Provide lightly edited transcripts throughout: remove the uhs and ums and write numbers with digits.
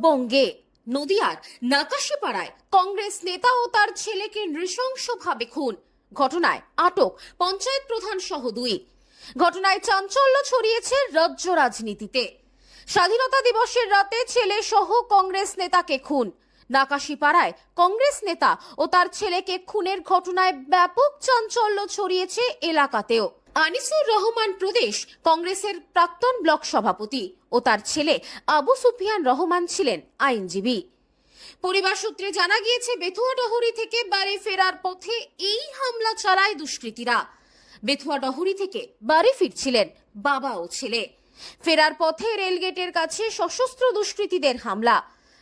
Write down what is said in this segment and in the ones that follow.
বঙ্গে। নদিয়ার নাকাশিপাড়ায় কংগ্রেস নেতা ও তার ছেলেকে নৃশংসভাবে খুন, ঘটনায় আটক পঞ্চায়েত প্রধান সহ 2। ঘটনায় চাঞ্চল্য ছড়িয়েছে রাজ্য রাজনীতিতে। স্বাধীনতা দিবসের রাতে ছেলে সহ কংগ্রেস নেতাকে খুন। নাকাশিপাড়ায় কংগ্রেস নেতা ও তার ছেলেকে খুনের ঘটনায় ব্যাপক চাঞ্চল্য ছড়িয়েছে এলাকাতেও। আনিসুর রহমান প্রদেশ কংগ্রেসের প্রাক্তন ব্লক সভাপতি ও তার ছেলে আবু সুফিয়ান রহমান ছিলেন আইনজীবী। পরিবার সূত্রে জানা গিয়েছে, বেথুয়াডহরি থেকে বাড়ি ফেরার পথে এই হামলা চালায় দুষ্কৃতীরা। বেথুয়াডহরি থেকে বাড়ি ফিরছিলেন বাবা ও ছেলে। ফেরার পথে রেলগেটের কাছে সশস্ত্র দুষ্কৃতীদের হামলা।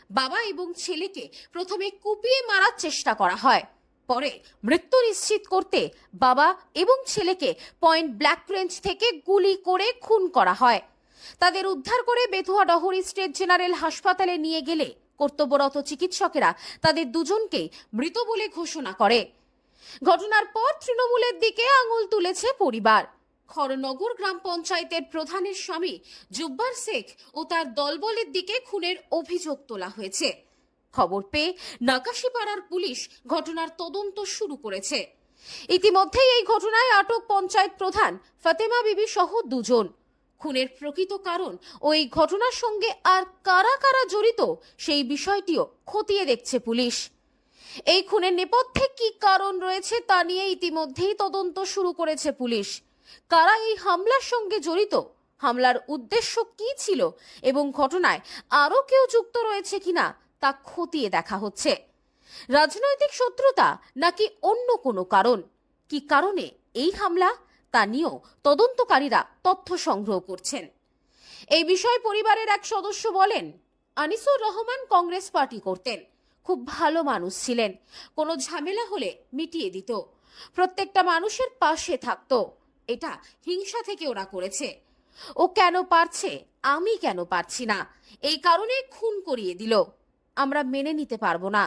বাবা এবং ছেলেকে প্রথমে কুপিয়ে মারার চেষ্টা করা হয়, পরে মৃত্যু নিশ্চিত করতে বাবা এবং ছেলেকে পয়েন্ট ব্ল্যাক রেঞ্জ থেকে গুলি করে খুন করা হয়। তাদের উদ্ধার করে বেথুয়াডহরি স্টেট জেনারেল হাসপাতালে নিয়ে গেলে কর্তব্যরত চিকিৎসকেরা তাদের দুজনকেই মৃত বলে ঘোষণা করে। ঘটনার পর তৃণমূলের দিকে আঙুল তুলেছে পরিবার। খড়নগর গ্রাম পঞ্চায়েতের প্রধানের স্বামী জুব্বার শেখ ও তার দলবলের দিকে খুনের অভিযোগ তোলা হয়েছে। খবর পেয়ে নাকাশিপাড়ার পুলিশ ঘটনার তদন্ত শুরু করেছে। ইতিমধ্যেই এই ঘটনায় আটক পঞ্চায়েত প্রধান ফাতেমা বিবি সহ 2 জন। খুনের প্রকৃত কারণ ও এই ঘটনার সঙ্গে আর কারা কারা জড়িত সেই বিষয়টিও খতিয়ে দেখছে পুলিশ। এই খুনের নেপথ্যে কি কারণ রয়েছে তা নিয়ে ইতিমধ্যেই তদন্ত শুরু করেছে পুলিশ। কারা এই হামলার সঙ্গে জড়িত, হামলার উদ্দেশ্য কি ছিল এবং ঘটনায় আরো কেউ যুক্ত রয়েছে কিনা তা খতিয়ে দেখা হচ্ছে। রাজনৈতিক শত্রুতা নাকি অন্য কোনো কারণ, কি কারণে এই হামলা তা নিয়েও তদন্তকারীরা তথ্য সংগ্রহ করছেন। এই বিষয়ে পরিবারের এক সদস্য বলেন, আনিসুর রহমান কংগ্রেস পার্টি করতেন, খুব ভালো মানুষ ছিলেন, কোনো ঝামেলা হলে মিটিয়ে দিত, প্রত্যেকটা মানুষের পাশে থাকতো। এটা হিংসা থেকে ওরা করেছে। ও কেন পারছে, আমি কেন পারছি না, এই কারণে খুন করিয়ে দিল। আমরা মেনে নিতে পারবো না।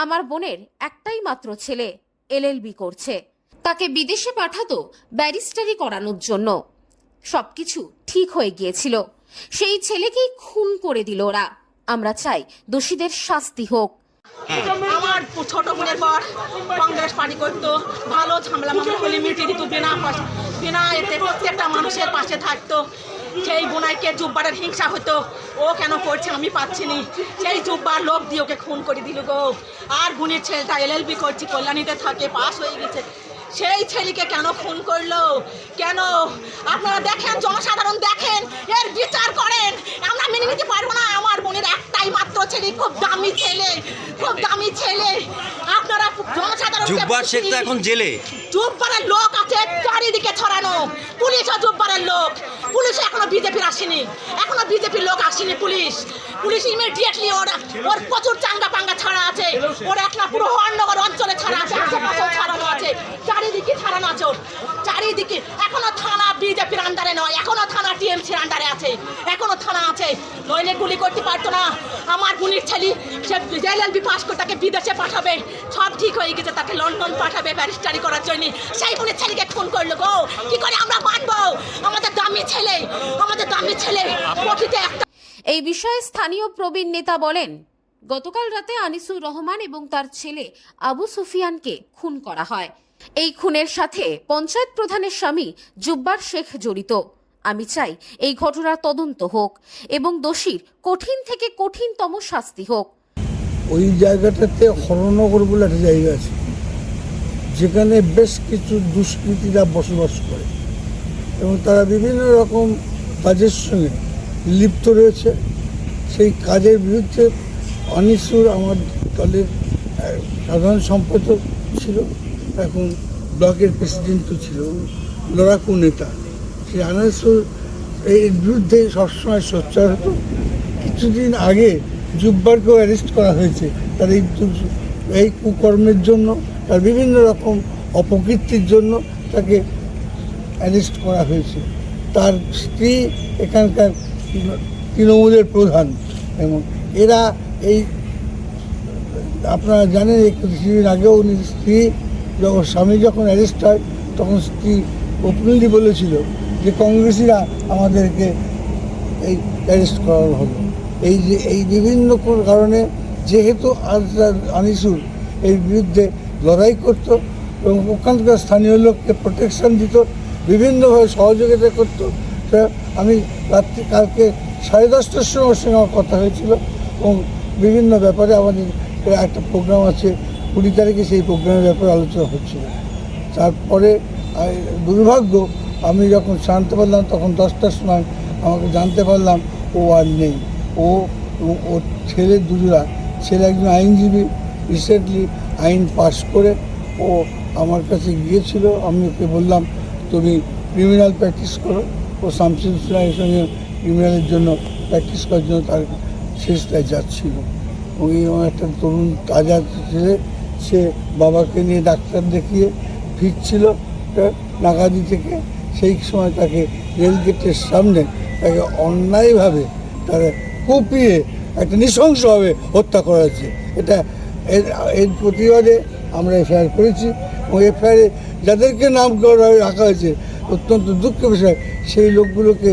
আমার বোনের একটাই মাত্র ছেলে, এলএলবি করছে, তাকে বিদেশে পাঠাতো ব্যারিস্টারি করানোর জন্য। সবকিছু ঠিক হয়ে গিয়েছিল, সেই ছেলেকেই খুন করে দিল ওরা। আমরা চাই দোষীদের শাস্তি হোক। আমার ছোট বোনের পর কংগ্রেস পার্টি করতো, ভালো ঝামেলা মামলা মিটিয়ে দিত, বিনা এতে প্রত্যেকটা মানুষের পাশে থাকতো। সেই বোনাইকে জুব্বারের হিংসা হতো, ও কেন করছে আমি পাচ্ছি নি, সেই জুব্বার লোক দিয়ে ওকে খুন করে দিল গো। আর বোনের ছেলেটা এলএলবি করছে, কল্যাণীতে থাকে, পাস হয়ে গেছে, সেই ছেলেকে কেন খুন করলো? কেন? আপনারা দেখেন, জনসাধারণ দেখেন, এর বিচার করেন। আমরা মেনে নিতে পারবো না। আমার বোনের একটাই মাত্র ছেলে, খুব দামি ছেলে, খুব দামি ছেলে। আপনারা জনসাধারণ, জুব্বার শেখ তো এখন জেলে। জুব্বারের লোক আছে চারিদিকে ছড়ানো, পুলিশও জুব্বারের লোক। পুলিশ এখনো বিজেপির আসেনি, এখনো বিজেপির লোক আসেনি। পুলিশ ইমিডিয়েটলি ওর প্রচুর চাঙ্গা পাঙ্গা ছাড়া আছে, ওর একটা পুরো খড়নগর অঞ্চলে ছাড়া আছে, আশেপাশেও ছাড়ানো আছে, চারিদিকে ছাড়ানো আছে ওর, চারিদিকে। এখনো থানা বিজেপির আন্ডারে নয়, এখনো থানা টিএমসির আন্ডারে আছে, এখনো থানা আছে। নইলে গুলি করতে পারতো না। আমার বোনের ছেলে, সে এলএলবি পাস করে তাকে বিদেশে পাঠাবে, সব ঠিক হয়ে গেছে, তাকে লন্ডন পাঠাবে ব্যারিস্টারি করার জন্য। সেই বোনের ছেলেকে খুন করলো গো। কি করে আমরা মানবো? আমাদের দামি ছেলে, আমাদের দামি ছেলে। এই বিষয়ে স্থানীয় প্রবীণ নেতা বলেন, গতকাল রাতে আনিসুর রহমান এবং তার ছেলে আবু সুফিয়ানকে খুন করা হয়। এই খুনের সাথে পঞ্চায়েত প্রধানের স্বামী জুব্বার শেখ জড়িত। আমি চাই এই ঘটনার তদন্ত হোক এবং দোষীর কঠিন থেকে কঠিনতম শাস্তি হোক। ওই জায়গাটাতে খড়নগর বলে একটা জায়গা আছে, যেখানে বেশ কিছু দুষ্কৃতীরা বসবাস করে এবং তারা বিভিন্ন রকম কাজের সঙ্গে লিপ্ত রয়েছে। সেই কাজের বিরুদ্ধে আনিসুর আমার দলের সাধারণ সম্পাদক ছিল, এখন ব্লকের প্রেসিডেন্টও ছিল, লড়াকু নেতা। সেই আনিসুর এই বিরুদ্ধে সবসময় সোচ্চার হতো। কিছুদিন আগে জুব্বারকেও অ্যারেস্ট করা হয়েছে তার এই কুকর্মের জন্য, তার বিভিন্ন রকম অপকীর্তির জন্য তাকে অ্যারেস্ট করা হয়েছে। তার স্ত্রী এখানকার তৃণমূলের প্রধান এবং এরা এই আপনারা জানেন, কিছুদিন আগেও স্ত্রী যখন স্বামী যখন অ্যারেস্ট হয় তখন স্ত্রী ওপেনলি বলেছিল যে কংগ্রেসিরা আমাদেরকে এই অ্যারেস্ট করানো হলো। এই বিভিন্ন কারণে যেহেতু আনিসুর এর বিরুদ্ধে লড়াই করতো এবং ওখানকার স্থানীয় লোককে প্রোটেকশন দিত, বিভিন্নভাবে সহযোগিতা করতো। তা আমি কালকে 10:30টার সময় ওর সঙ্গে আমার কথা হয়েছিল এবং বিভিন্ন ব্যাপারে আমাদের একটা প্রোগ্রাম আছে 20 তারিখে, সেই প্রোগ্রামের ব্যাপারে আলোচনা হচ্ছিল। তারপরে দুর্ভাগ্য, আমি যখন জানতে পারলাম তখন 10টার সময় আমাকে জানতে পারলাম ও আর নেই। ওর ছেলে দুজোড়া, ছেলে একজন আইনজীবী, রিসেন্টলি আইন পাশ করে ও আমার কাছে গিয়েছিল। আমি ওকে বললাম তুমি ক্রিমিনাল প্র্যাকটিস করো। ও শামসুল ইসলামের সঙ্গে ক্রিমিনালের জন্য প্র্যাকটিস করার জন্য তার শেষটায় যাচ্ছিল। ওই একটা তরুণ তাজা ছেলে, সে বাবাকে নিয়ে ডাক্তার দেখিয়ে ফিরছিল নাগাদি থেকে, সেই সময় তাকে রেলগেটের সামনে তাকে অন্যায়ভাবে তারা কুপিয়ে একটা নৃশংসভাবে হত্যা করা হয়েছে। এর প্রতিবাদে আমরা এফআইআর করেছি এবং এফআইআরে যাদেরকে নাম রাখা হয়েছে অত্যন্ত দুঃখের বিষয়, সেই লোকগুলোকে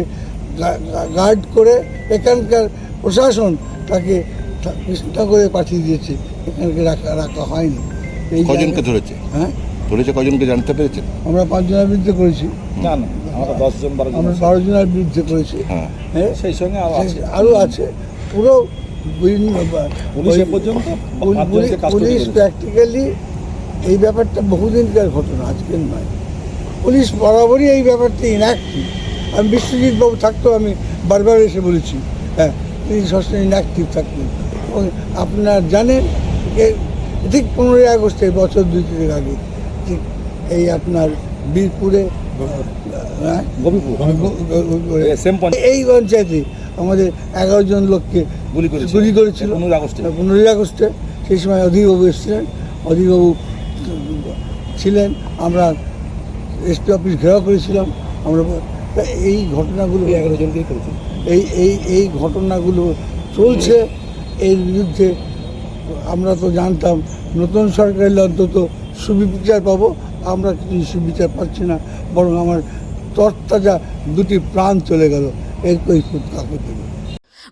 গার্ড করে এখানকার প্রশাসন তাকে কৃষ্ণা করে পাঠিয়ে দিয়েছে, এখানকে রাখা হয়নি। কজনকে ধরেছে? হ্যাঁ, ধরেছে কজনকে জানতে পেরেছেন? আমরা 5 জনের বিরুদ্ধে করেছি। না আমরা 10 জন 12 জন আমরা 12 জনের বিরুদ্ধে করেছি। হ্যাঁ, সেই সঙ্গে আরও আছে। পুরো পুলিশ এ পর্যন্ত পুলিশ প্র্যাকটিক্যালি এই ব্যাপারটা বহুদিনকার ঘটনা, আজকের নয়। পুলিশ বরাবরই এই ব্যাপারটা ইনঅ্যাক্টিভ। আমি বিশ্বজিৎ বাবু থাকতেও আমি বারবার এসে বলেছি, হ্যাঁ তিনি সবসময় ইনঅ্যাক্টিভ থাকতেন। এবং আপনারা জানেন ঠিক 15ই আগস্টে বছর 2-3 আগে ঠিক এই আপনার বীরপুরে এই পঞ্চায়েতে আমাদের 11 জন লোককে গুলি করেছিল 15ই আগস্টে। সেই সময় অধীরবাবু এসেছিলেন, অধীরবাবু ছিলেন, আমরা এসপি অফিস ঘেরাও করেছিলাম। আমরা এই ঘটনাগুলো 11 জনকেই করেছি। এই ঘটনাগুলো চলছে। এর বিরুদ্ধে আমরা তো জানতাম নতুন সরকারের অন্তত সুবিচার পাবো, আমরা কিছু সুবিচার পাচ্ছি না, বরং আমার তরতাজা 2টি প্রাণ চলে গেল। এর কৈফিয়ত কাকে দেব?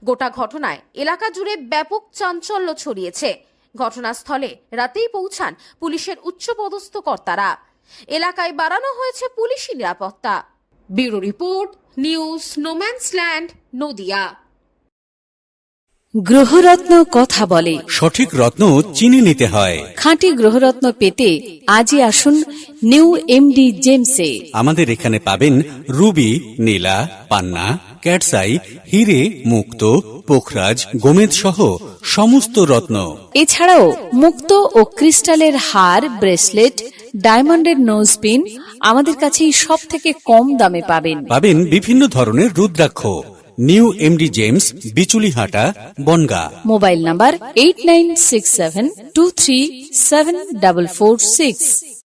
গোটা ঘটনায় এলাকা জুড়ে ব্যাপক চাঞ্চল্য ছড়িয়েছে। ঘটনাস্থলে রাতেই পৌঁছান পুলিশের উচ্চপদস্থ কর্তারা। এলাকায় বাড়ানো হয়েছে পুলিশি নিরাপত্তা। Bureau report, news no man's land, Nadia. গ্রহরত্ন কথা বলে, সঠিক রত্ন চিনে নিতে হয়। খাঁটি গ্রহরত্ন পেতে আজই আসুন নিউ এমডি জেমসে। আমাদের এখানে পাবেন রুবি, নীলা, পান্না, ক্যাটসাই, হিরে, মুক্ত, পোখরাজ, গোমেদ সহ সমস্ত রত্ন। এছাড়াও মুক্ত ও ক্রিস্টালের হার, ব্রেসলেট, ডায়মন্ডের নোজপিন আমাদের কাছেই সব থেকে কম দামে পাবেন। পাবেন বিভিন্ন ধরনের রুদ্রাক্ষ। নিউ এমডি জেমস, বিচুলিহাটা, বনগা। Mobile number 8967237446।